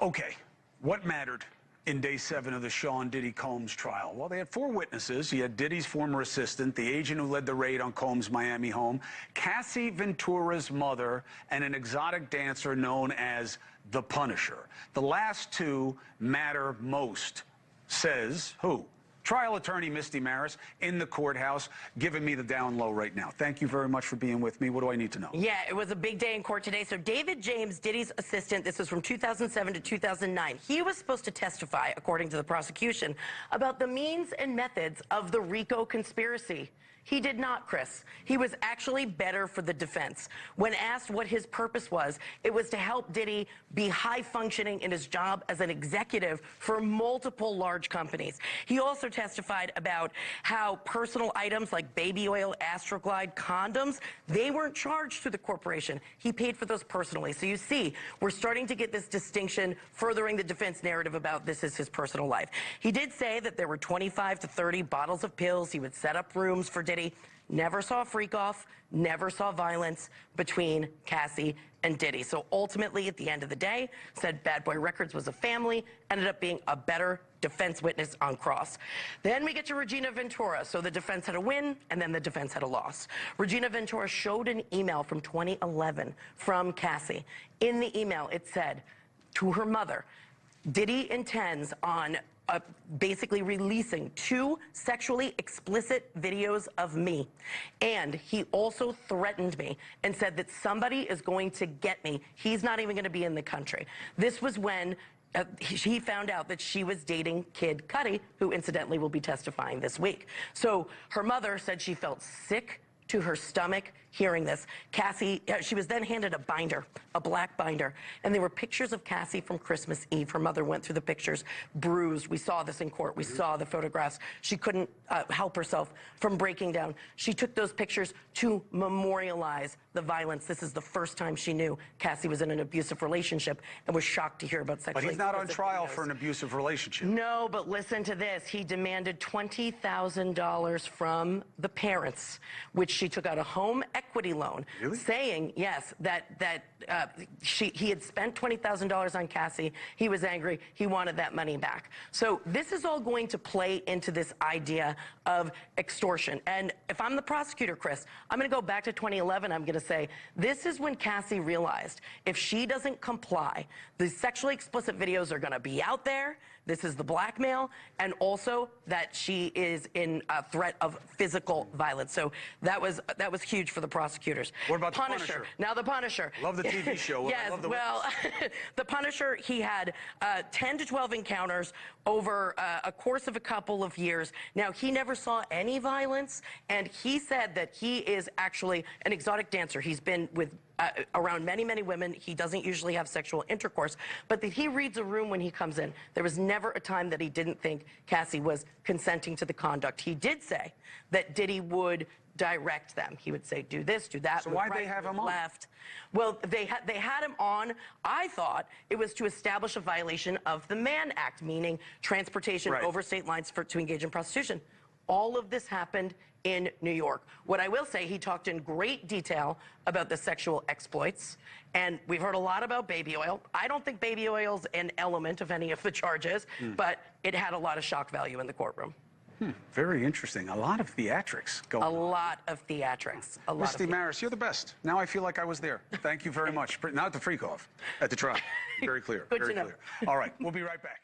Okay, what mattered in day 7 of the Sean Diddy Combs trial? Well, they had 4 witnesses. You had Diddy's former assistant, the agent who led the raid on Combs' Miami home, Cassie Ventura's mother, and an exotic dancer known as the Punisher. The last 2 matter most, says who? Trial attorney Misty Marris in the courthouse, giving me the down low right now. Thank you very much for being with me. What do I need to know? Yeah, it was a big day in court today. So David James, Diddy's assistant, this was from 2007 to 2009. He was supposed to testify, according to the prosecution, about the means and methods of the RICO conspiracy. He did not, Chris. He was actually better for the defense. When asked what his purpose was, it was to help Diddy be high-functioning in his job as an executive for multiple large companies. He also testified about how personal items like baby oil, Astroglide, condoms, they weren't charged to the corporation. He paid for those personally. So you see, we're starting to get this distinction, furthering the defense narrative about this is his personal life. He did say that there were 25 to 30 bottles of pills. He would set up rooms for Diddy. Never saw a freak-off, never saw violence between Cassie and Diddy. So ultimately, at the end of the day, said Bad Boy Records was a family, ended up being a better defense witness on cross. Then we get to Regina Ventura. So the defense had a win, and then the defense had a loss. Regina Ventura showed an email from 2011 from Cassie. In the email, it said to her mother, Diddy intends on basically releasing 2 sexually explicit videos of me. And he also threatened me and said that somebody is going to get me. He's not even going to be in the country. This was when he found out that she was dating Kid Cudi, who incidentally will be testifying this week. So her mother said she felt sick to her stomach hearing this. Cassie, she was then handed a binder, a black binder, and there were pictures of Cassie from Christmas Eve. Her mother went through the pictures, bruised. We saw this in court. We saw the photographs. She couldn't help herself from breaking down. She took those pictures to memorialize the violence. This is the first time she knew Cassie was in an abusive relationship and was shocked to hear about sexually. But he's not on trial for an abusive relationship. No, but listen to this. He demanded $20,000 from the parents, which she took out a home equity loan, really? Saying, yes, that he had spent $20,000 on Cassie. He was angry. He wanted that money back. So this is all going to play into this idea of extortion. And if I'm the prosecutor, Chris, I'm going to go back to 2011. I'm going to say, this is when Cassie realized if she doesn't comply, the sexually explicit videos are going to be out there. This is the blackmail, and also that she is in a threat of physical violence. So that was huge for the prosecutors. What about the Punisher? Now the Punisher. Love the TV show. Yes, well, the Punisher, he had 10 to 12 encounters over a course of a couple of years. Now, he never saw any violence, and he said that he is actually an exotic dancer. He's been with around many, many women. He doesn't usually have sexual intercourse, but that he reads a room when he comes in. There was never a time that he didn't think Cassie was consenting to the conduct. He did say that Diddy would direct them. He would say, do this, do that. So why'd they have him on? Left. Well, they had him on. I thought it was to establish a violation of the Mann Act, meaning transportation over state lines to engage in prostitution. All of this happened in New York. What I will say, he talked in great detail about the sexual exploits, and we've heard a lot about baby oil. I don't think baby oil's an element of any of the charges, but it had a lot of shock value in the courtroom. Very interesting. A lot of theatrics going on. A lot of theatrics. Misty Marris, you're the best. Now I feel like I was there. Thank you very much. Not at the freak-off, at the trial. Very clear. Good very to know. clear. All right, we'll be right back.